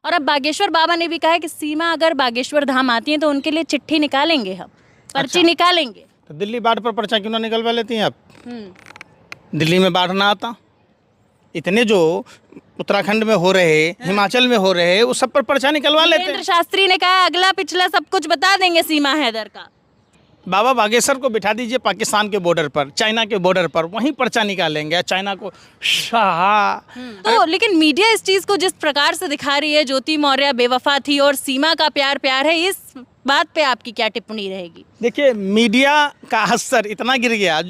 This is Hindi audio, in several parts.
और अब बागेश्वर बाबा ने भी कहा है कि सीमा अगर बागेश्वर धाम आती है तो उनके लिए चिट्ठी निकालेंगे, हम पर्ची निकालेंगे। तो दिल्ली बाढ़ पर पर्चा क्यों ना निकलवा लेती हैं आप? दिल्ली में बाढ़ ना आता, इतने जो उत्तराखंड में हो रहे, हिमाचल में हो रहे, उस सब पर पर्चा निकलवा लेते हैं। वीरेंद्र शास्त्री ने कहा अगला पिछला सब कुछ बता देंगे सीमा हैदर का। बाबा बागेश्वर को बिठा दीजिए पाकिस्तान के बॉर्डर पर, चाइना के बॉर्डर पर, वहीं पर्चा निकालेंगे। चाइना को शाह। तो लेकिन मीडिया इस चीज को जिस प्रकार से दिखा रही है, ज्योति मौर्य बेवफा थी और सीमा का प्यार प्यार है, इस बात पे आपकी क्या टिप्पणी रहेगी? देखिए, मीडिया का असर इतना गिर गया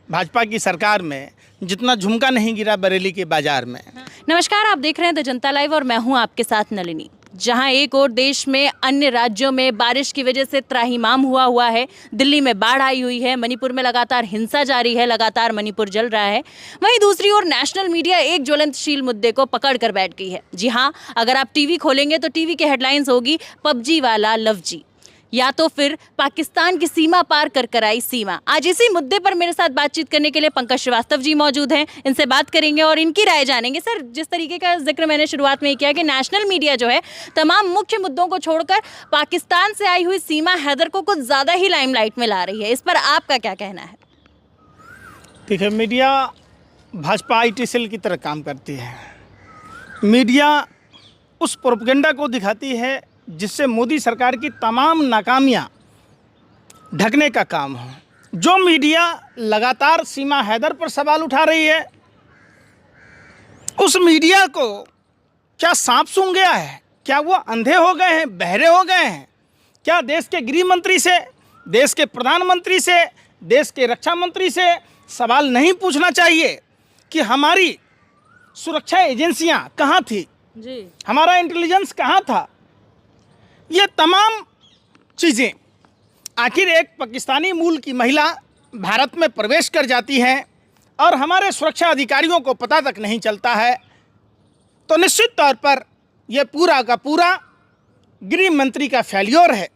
भाजपा की सरकार में जितना झुमका नहीं गिरा बरेली के बाजार में। नमस्कार, आप देख रहे हैं द जनता लाइव और मैं हूं आपके साथ नलिनी। जहां एक और देश में अन्य राज्यों में बारिश की वजह से त्राहिमाम हुआ है, दिल्ली में बाढ़ आई हुई है, मणिपुर में लगातार हिंसा जारी है, लगातार मणिपुर जल रहा है, वहीं दूसरी ओर नेशनल मीडिया एक ज्वलंतशील मुद्दे को पकड़ कर बैठ गई है। जी हाँ, अगर आप टीवी खोलेंगे तो टीवी की हेडलाइंस होगी पबजी वाला लव जी, या तो फिर पाकिस्तान की सीमा पार कर आई सीमा। आज इसी मुद्दे पर मेरे साथ बातचीत करने के लिए पंकज श्रीवास्तव जी मौजूद हैं, इनसे बात करेंगे और इनकी राय जानेंगे। सर, जिस तरीके का जिक्र मैंने शुरुआत में किया कि नेशनल मीडिया जो है तमाम मुख्य मुद्दों को छोड़कर पाकिस्तान से आई हुई सीमा हैदर को कुछ ज़्यादा ही लाइमलाइट में ला रही है, इस पर आपका क्या कहना है? देखिए, मीडिया भाजपा IT सेल की तरह काम करती है। मीडिया उस प्रोपेगेंडा को दिखाती है जिससे मोदी सरकार की तमाम नाकामियां ढकने का काम हो। जो मीडिया लगातार सीमा हैदर पर सवाल उठा रही है, उस मीडिया को क्या सांप सूंघ गया है? क्या वो अंधे हो गए हैं, बहरे हो गए हैं? क्या देश के गृह मंत्री से, देश के प्रधानमंत्री से, देश के रक्षा मंत्री से सवाल नहीं पूछना चाहिए कि हमारी सुरक्षा एजेंसियां कहाँ थी जी, हमारा इंटेलिजेंस कहाँ था? ये तमाम चीज़ें, आखिर एक पाकिस्तानी मूल की महिला भारत में प्रवेश कर जाती है और हमारे सुरक्षा अधिकारियों को पता तक नहीं चलता है, तो निश्चित तौर पर यह पूरा का पूरा गृह मंत्री का फेल्योर है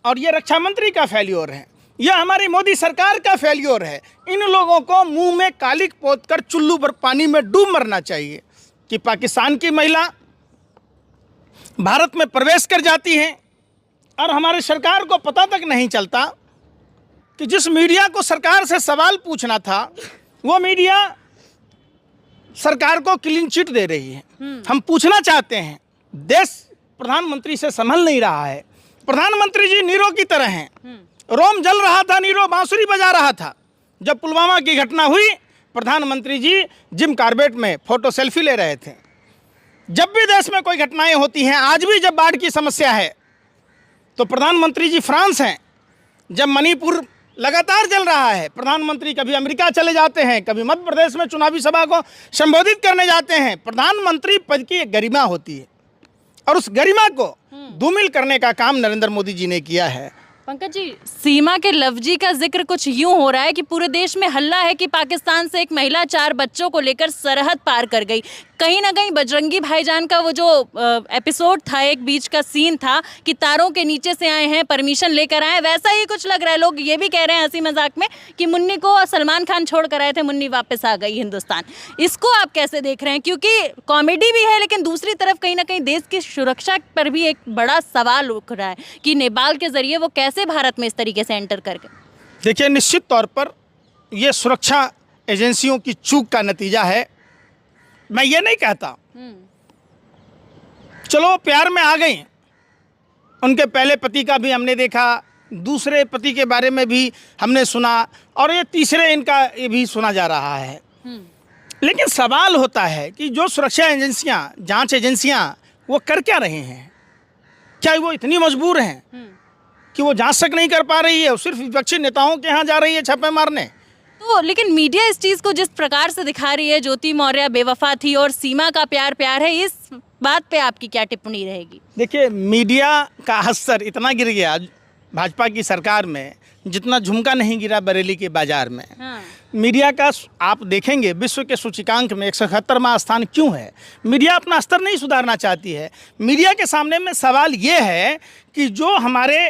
और ये रक्षा मंत्री का फेल्योर है, यह हमारी मोदी सरकार का फेल्योर है। इन लोगों को मुंह में कालिक पोत कर चुल्लू पर पानी में डूब मरना चाहिए कि पाकिस्तान की महिला भारत में प्रवेश कर जाती हैं और हमारी सरकार को पता तक नहीं चलता कि जिस मीडिया को सरकार से सवाल पूछना था, वो मीडिया सरकार को क्लीन चिट दे रही है। हम पूछना चाहते हैं, देश प्रधानमंत्री से संभल नहीं रहा है। प्रधानमंत्री जी नीरो की तरह हैं। रोम जल रहा था, नीरो बांसुरी बजा रहा था। जब पुलवामा की घटना हुई, प्रधानमंत्री जी जिम कार्बेट में फोटो सेल्फी ले रहे थे। जब भी देश में कोई घटनाएं होती हैं, आज भी जब बाढ़ की समस्या है तो प्रधानमंत्री जी फ्रांस हैं। जब मणिपुर लगातार जल रहा है, प्रधानमंत्री कभी अमेरिका चले जाते हैं, कभी मध्य प्रदेश में चुनावी सभा को संबोधित करने जाते हैं। प्रधानमंत्री पद की एक गरिमा होती है और उस गरिमा को धूमिल करने का काम नरेंद्र मोदी जी ने किया है। पंकज जी, सीमा के लफ्जी का जिक्र कुछ यूं हो रहा है कि पूरे देश में हल्ला है कि पाकिस्तान से एक महिला 4 बच्चों को लेकर सरहद पार कर गई। कहीं ना कहीं बजरंगी भाईजान का वो जो एपिसोड था, एक बीच का सीन था कि तारों के नीचे से आए हैं, परमिशन लेकर आए, वैसा ही कुछ लग रहा है। लोग ये भी कह रहे हैं हंसी मजाक में कि मुन्नी को सलमान खान छोड़ कर आए थे, मुन्नी वापस आ गई हिंदुस्तान। इसको आप कैसे देख रहे हैं? क्योंकि कॉमेडी भी है, लेकिन दूसरी तरफ कहीं ना कहीं देश की सुरक्षा पर भी एक बड़ा सवाल उठ रहा है कि नेपाल के जरिए वो कैसे भारत में इस तरीके से एंटर कर गए। देखिए, निश्चित तौर पर यह सुरक्षा एजेंसियों की चूक का नतीजा है। मैं ये नहीं कहता, चलो प्यार में आ गई, उनके पहले पति का भी हमने देखा, दूसरे पति के बारे में भी हमने सुना और ये तीसरे इनका ये भी सुना जा रहा है। लेकिन सवाल होता है कि जो सुरक्षा एजेंसियां, जांच एजेंसियां, वो कर क्या रहे हैं? क्या वो इतनी मजबूर हैं कि वो जांच तक नहीं कर पा रही है, सिर्फ विपक्षी नेताओं के यहाँ जा रही है छापे मारने? तो लेकिन मीडिया इस चीज़ को जिस प्रकार से दिखा रही है, ज्योति मौर्य बेवफा थी और सीमा का प्यार प्यार है, इस बात पे आपकी क्या टिप्पणी रहेगी? देखिए, मीडिया का असर इतना गिर गया भाजपा की सरकार में जितना झुमका नहीं गिरा बरेली के बाजार में। मीडिया का आप देखेंगे विश्व के सूचकांक में 171वां स्थान क्यों है? मीडिया अपना स्तर नहीं सुधारना चाहती है। मीडिया के सामने में सवाल ये है कि जो हमारे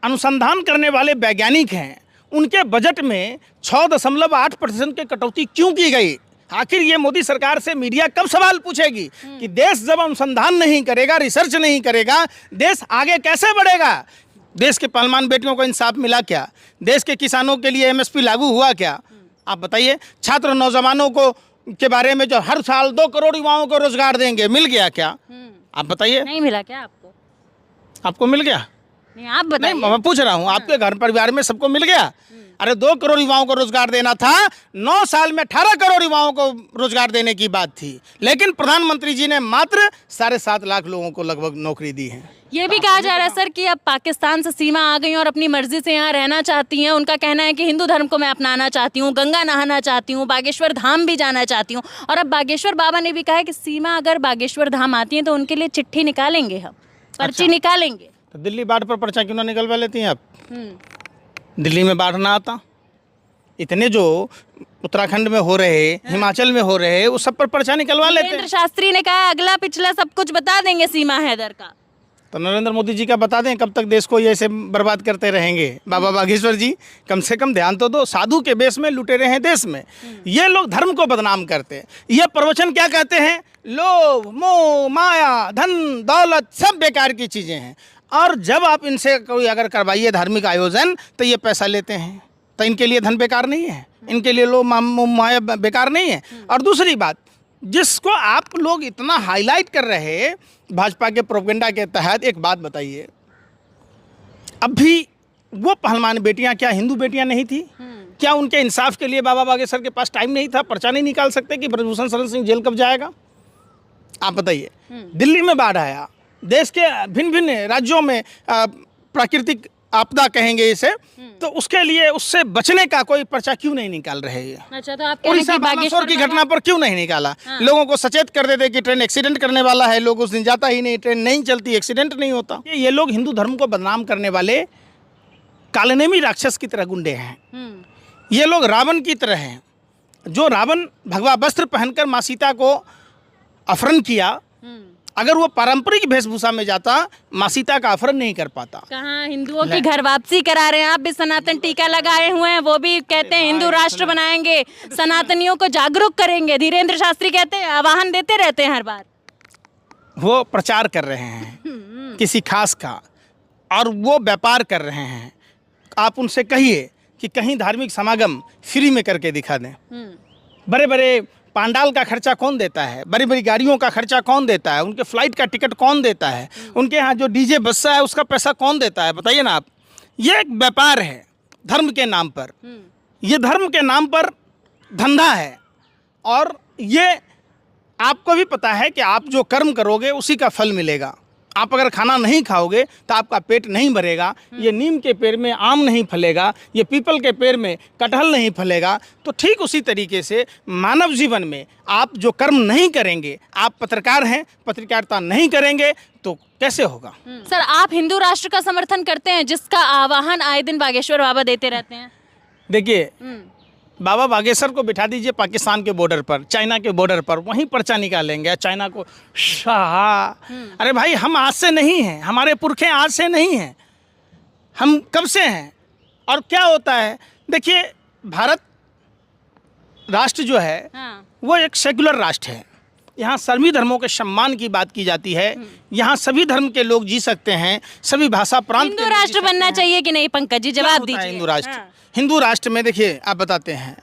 अनुसंधान करने वाले वैज्ञानिक हैं, उनके बजट में 6.8% की कटौती क्यों की गई? आखिर ये मोदी सरकार से मीडिया कब सवाल पूछेगी कि देश जब अनुसंधान नहीं करेगा, रिसर्च नहीं करेगा, देश आगे कैसे बढ़ेगा? देश के पहलवान बेटियों को इंसाफ मिला क्या? देश के किसानों के लिए एमएसपी लागू हुआ क्या? आप बताइए। छात्र नौजवानों को के बारे में जो हर साल 2 करोड़ युवाओं को रोजगार देंगे, मिल गया क्या? आप बताइए। नहीं मिला क्या आपको? आपको मिल गया? नहीं, आप बताइए। नहीं, मैं पूछ रहा हूँ, आपके घर परिवार में सबको मिल गया? अरे 2 करोड़ युवाओं को रोजगार देना था, 9 साल में 18 करोड़ युवाओं को रोजगार देने की बात थी, लेकिन प्रधानमंत्री जी ने मात्र 7.5 लाख लोगों को लगभग नौकरी दी है। ये भी कहा जा रहा है सर कि अब पाकिस्तान से सीमा आ गई और अपनी मर्जी से यहाँ रहना चाहती हैं। उनका कहना है कि हिंदू धर्म को मैं अपनाना चाहती हूँ, गंगा नहाना चाहती हूँ, बागेश्वर धाम भी जाना चाहती हूँ। और अब बागेश्वर बाबा ने भी कहा है कि सीमा अगर बागेश्वर धाम आती है तो उनके लिए चिट्ठी निकालेंगे, हम पर्ची निकालेंगे। तो दिल्ली बाढ़ पर पर्चा क्यों ना निकलवा लेती हैं आप? दिल्ली में बाढ़ ना आता, इतने जो उत्तराखंड में हो रहे, हिमाचल में हो रहे, उस सब पर पर्चा निकलवा लेते हैं। नरेंद्र शास्त्री ने कहा अगला पिछला सब कुछ बता देंगे सीमा हैदर का। तो नरेंद्र मोदी जी का बता दें, कब तक देश को ये ऐसे बर्बाद करते रहेंगे? बाबा बागेश्वर जी कम से कम ध्यान तो दो, साधु के बेस में लुटे रहे हैं देश में। ये लोग धर्म को बदनाम करते हैं। ये प्रवचन क्या कहते हैं? लोभ, मोह, माया, धन, दौलत सब बेकार की चीज़ें हैं। और जब आप इनसे कोई अगर करवाइए धार्मिक आयोजन तो ये पैसा लेते हैं। तो इनके लिए धन बेकार नहीं है, इनके लिए लोभ, मोह, माया बेकार नहीं है। और दूसरी बात, जिसको आप लोग इतना हाईलाइट कर रहे हैं भाजपा के प्रोपेगेंडा के तहत, एक बात बताइए, अभी वो पहलवान बेटियां क्या हिंदू बेटियां नहीं थी? क्या उनके इंसाफ के लिए बाबा बागेश्वर के पास टाइम नहीं था? पर्चा नहीं निकाल सकते कि ब्रजभूषण शरण सिंह जेल कब जाएगा? आप बताइए। दिल्ली में बाढ़ आया, देश के भिन्न भिन्न राज्यों में प्राकृतिक आपदा कहेंगे इसे, तो उसके लिए उससे बचने का कोई पर्चा क्यों नहीं निकाल रहे हैं? अच्छा, तो आप उड़ीसा बागेश्वर की घटना पर क्यों नहीं निकाला? लोगों को सचेत कर देते कि ट्रेन एक्सीडेंट करने वाला है, लोग उस दिन जाता ही नहीं, ट्रेन नहीं चलती, एक्सीडेंट नहीं होता। ये लोग हिंदू धर्म को बदनाम करने वाले कालनेमी राक्षस की तरह गुंडे हैं। ये लोग रावण की तरह हैं। जो रावण भगवा वस्त्र पहनकर माँ सीता को अपहरण किया, अगर वो पारंपरिक वेशभूषा में जाता, माँ सीता का अपहरण नहीं कर पाता। कहाँ हिंदुओं की घर वापसी करा रहे हैं। आप भी सनातन टीका लगाए हुए हैं, वो भी कहते हैं हिंदू राष्ट्र बनाएंगे, सनातनियों को जागरूक करेंगे। धीरेन्द्र शास्त्री कहते हैं, आह्वान देते रहते हैं हर बार। वो प्रचार कर रहे हैं किसी खास का, और वो व्यापार कर रहे हैं। आप उनसे कहिए कि कहीं धार्मिक समागम फ्री में करके दिखा दें। बड़े बड़े पांडाल का खर्चा कौन देता है? बड़ी बड़ी गाड़ियों का खर्चा कौन देता है? उनके फ्लाइट का टिकट कौन देता है? उनके यहाँ जो डीजे बजता है उसका पैसा कौन देता है? बताइए ना आप। ये एक व्यापार है धर्म के नाम पर। ये धर्म के नाम पर धंधा है, और ये आपको भी पता है कि आप जो कर्म करोगे उसी का फल मिलेगा। आप अगर खाना नहीं खाओगे तो आपका पेट नहीं भरेगा। ये नीम के पेड़ में आम नहीं फलेगा, ये पीपल के पेड़ में कटहल नहीं फलेगा। तो ठीक उसी तरीके से मानव जीवन में आप जो कर्म नहीं करेंगे, आप पत्रकार हैं, पत्रकारिता नहीं करेंगे तो कैसे होगा? सर, आप हिंदू राष्ट्र का समर्थन करते हैं जिसका आह्वान आए दिन बागेश्वर बाबा देते रहते हैं? देखिए, बाबा बागेश्वर को बिठा दीजिए पाकिस्तान के बॉर्डर पर, चाइना के बॉर्डर पर, वहीं पर्चा निकालेंगे। चाइना को शाह। अरे भाई, हम आज से नहीं हैं, हमारे पुरखे आज से नहीं हैं, हम कब से हैं। और क्या होता है, देखिए, भारत राष्ट्र जो है वो एक सेकुलर राष्ट्र है। यहाँ सभी धर्मों के सम्मान की बात की जाती है। यहाँ सभी धर्म के लोग जी सकते हैं, सभी भाषा प्रांत हिंदू राष्ट्र बनना चाहिए कि नहीं? पंकज जी जवाब दीजिए। हिंदू राष्ट्र, हिंदू राष्ट्र में देखिए, आप बताते हैं,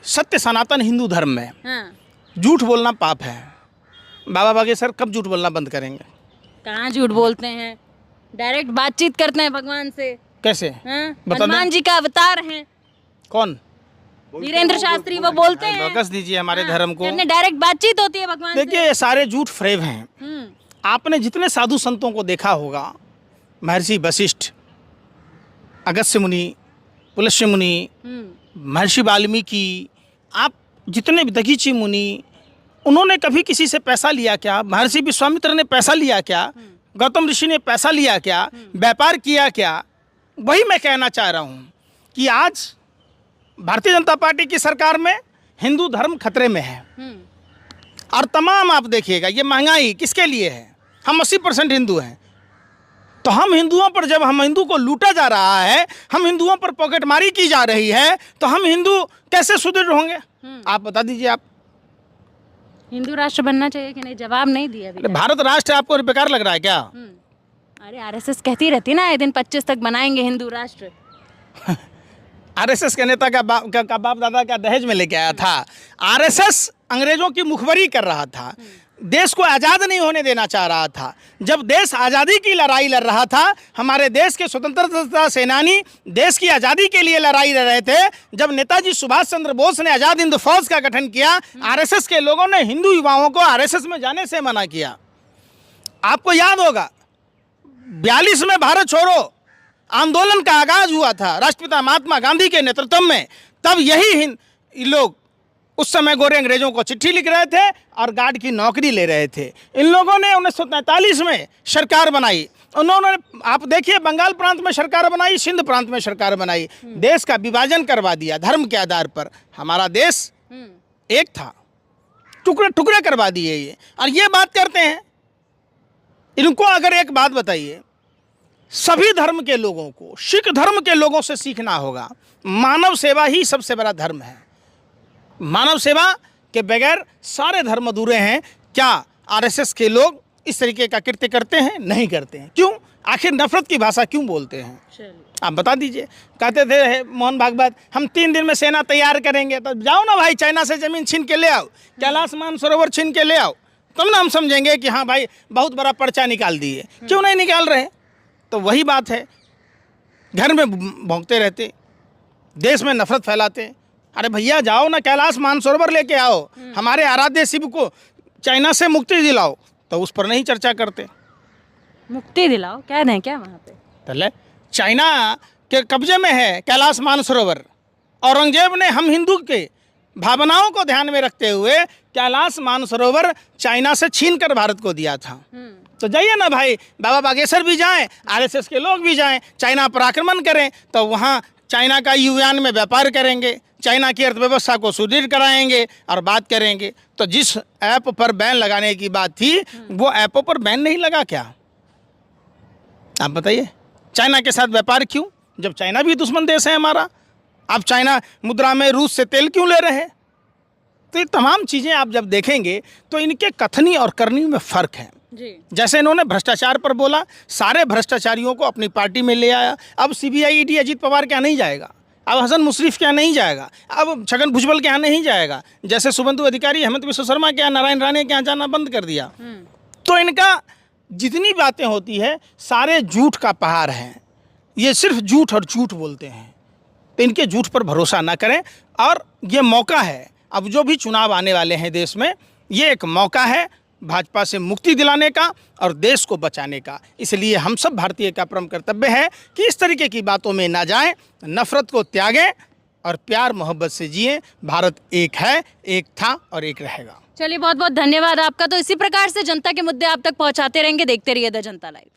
सत्य सनातन हिंदू धर्म में झूठ बोलना पाप है। बाबा बागेश्वर कब झूठ बोलना बंद करेंगे? कहाँ झूठ बोलते हैं, डायरेक्ट बातचीत करते हैं भगवान से। कैसे? हनुमान जी का अवतार हैं। कौन? धीरेन्द्र शास्त्री, वो बोलते हैं। बकस दीजिए हमारे धर्म को। डायरेक्ट बातचीत होती है भगवान से। देखिए, ये सारे झूठ फरेब हैं। आपने जितने साधु संतों को देखा होगा, महर्षि वशिष्ठ, अगस्त्य मुनि, पुलस्त्य मुनि, महर्षि वाल्मीकि, आप जितने भी दधीचि मुनि, उन्होंने कभी किसी से पैसा लिया क्या? महर्षि विश्वामित्र ने पैसा लिया क्या? गौतम ऋषि ने पैसा लिया क्या? व्यापार किया क्या? वही मैं कहना चाह रहा हूँ कि आज भारतीय जनता पार्टी की सरकार में हिंदू धर्म खतरे में है। और तमाम आप देखिएगा, ये महंगाई किसके लिए है? हम 80% हिंदू हैं, तो हम हिंदुओं पर, जब हम हिंदू को लूटा जा रहा है, हम हिंदुओं पर पॉकेटमारी की जा रही है, तो हम हिंदू कैसे सुदृढ़ होंगे? आप बता दीजिए। आप हिंदू राष्ट्र बनना चाहिए कि नहीं, जवाब नहीं दिया अभी अरे तक। भारत राष्ट्र आपको बेकार लग रहा है क्या? अरे आरएसएस कहती रहती ना, आए दिन 25 तक बनाएंगे हिंदू राष्ट्र। आरएसएस के नेता का बाप दादा का दहेज में लेके आया था। आरएसएस अंग्रेजों की मुखबरी कर रहा था, देश को आज़ाद नहीं होने देना चाह रहा था। जब देश आज़ादी की लड़ाई लड़ रहा था, हमारे देश के स्वतंत्रता सेनानी देश की आज़ादी के लिए लड़ाई लड़ रहे थे, जब नेताजी सुभाष चंद्र बोस ने आज़ाद हिंद फौज का गठन किया, आरएसएस के लोगों ने हिंदू युवाओं को आरएसएस में जाने से मना किया। आपको याद होगा 42 में भारत छोड़ो आंदोलन का आगाज हुआ था राष्ट्रपिता महात्मा गांधी के नेतृत्व में। तब यही लोग उस समय गोरे अंग्रेजों को चिट्ठी लिख रहे थे और गार्ड की नौकरी ले रहे थे। इन लोगों ने 1943 में सरकार बनाई। उन्होंने, आप देखिए, बंगाल प्रांत में सरकार बनाई, सिंध प्रांत में सरकार बनाई, देश का विभाजन करवा दिया धर्म के आधार पर। हमारा देश एक था, टुकड़े टुकड़े करवा दिए ये। और ये बात करते हैं, इनको अगर एक बात बताइए, सभी धर्म के लोगों को, सिख धर्म के लोगों से सीखना होगा, मानव सेवा ही सबसे बड़ा धर्म है। मानव सेवा के बगैर सारे धर्म अधूरे हैं। क्या आरएसएस के लोग इस तरीके का कृत्य करते हैं? नहीं करते हैं। क्यों? आखिर नफरत की भाषा क्यों बोलते हैं? आप बता दीजिए। कहते थे मोहन भागवत, हम 3 दिन में सेना तैयार करेंगे। तो जाओ ना भाई, चाइना से ज़मीन छीन के ले आओ, कैलाश मानसरोवर छीन के ले आओ, तब ना हम समझेंगे कि हाँ भाई बहुत बड़ा पर्चा निकाल दिए। क्यों नहीं निकाल रहे? तो वही बात है, घर में भौंकते रहते, देश में नफरत फैलाते। अरे भैया जाओ ना, कैलाश मानसरोवर लेके आओ, हमारे आराध्य शिव को चाइना से मुक्ति दिलाओ। तो उस पर नहीं चर्चा करते। मुक्ति दिलाओ कह दें क्या वहाँ पे? चले, चाइना के कब्जे में है कैलाश मानसरोवर। औरंगजेब ने हम हिंदू के भावनाओं को ध्यान में रखते हुए कैलाश मानसरोवर चाइना से छीन कर भारत को दिया था। तो जाइए ना भाई, बाबा बागेश्वर भी जाएं, आरएसएस के लोग भी जाएं, चाइना पर आक्रमण करें, तो वहाँ चाइना का युआन में व्यापार करेंगे, चाइना की अर्थव्यवस्था को सुदृढ़ कराएंगे और बात करेंगे। तो जिस ऐप पर बैन लगाने की बात थी, वो ऐपों पर बैन नहीं लगा क्या? आप बताइए, चाइना के साथ व्यापार क्यों, जब चाइना भी दुश्मन देश है हमारा? आप चाइना मुद्रा में रूस से तेल क्यों ले रहे हैं? तो ये तमाम चीज़ें आप जब देखेंगे तो इनके कथनी और करनी में फ़र्क है। जैसे इन्होंने भ्रष्टाचार पर बोला, सारे भ्रष्टाचारियों को अपनी पार्टी में ले आया। अब सीबीआई ईडी अजीत पवार के यहाँ नहीं जाएगा, अब हसन मुशर्रफ के यहाँ नहीं जाएगा, अब छगन भुजबल के यहाँ नहीं जाएगा, जैसे शुभेंदु अधिकारी, हेमंत बिश्व शर्मा के यहाँ, नारायण राणे के यहाँ जाना बंद कर दिया। तो इनका जितनी बातें होती है सारे झूठ का पहाड़ है। ये सिर्फ झूठ और झूठ बोलते हैं। तो इनके झूठ पर भरोसा ना करें। और ये मौका है, अब जो भी चुनाव आने वाले हैं देश में, ये एक मौका है भाजपा से मुक्ति दिलाने का और देश को बचाने का। इसलिए हम सब भारतीय का परम कर्तव्य है कि इस तरीके की बातों में ना जाएं, नफरत को त्यागें और प्यार मोहब्बत से जिएं। भारत एक है, एक था और एक रहेगा। चलिए, बहुत बहुत धन्यवाद आपका। तो इसी प्रकार से जनता के मुद्दे आप तक पहुंचाते रहेंगे। देखते रहिए द जनता लाइव।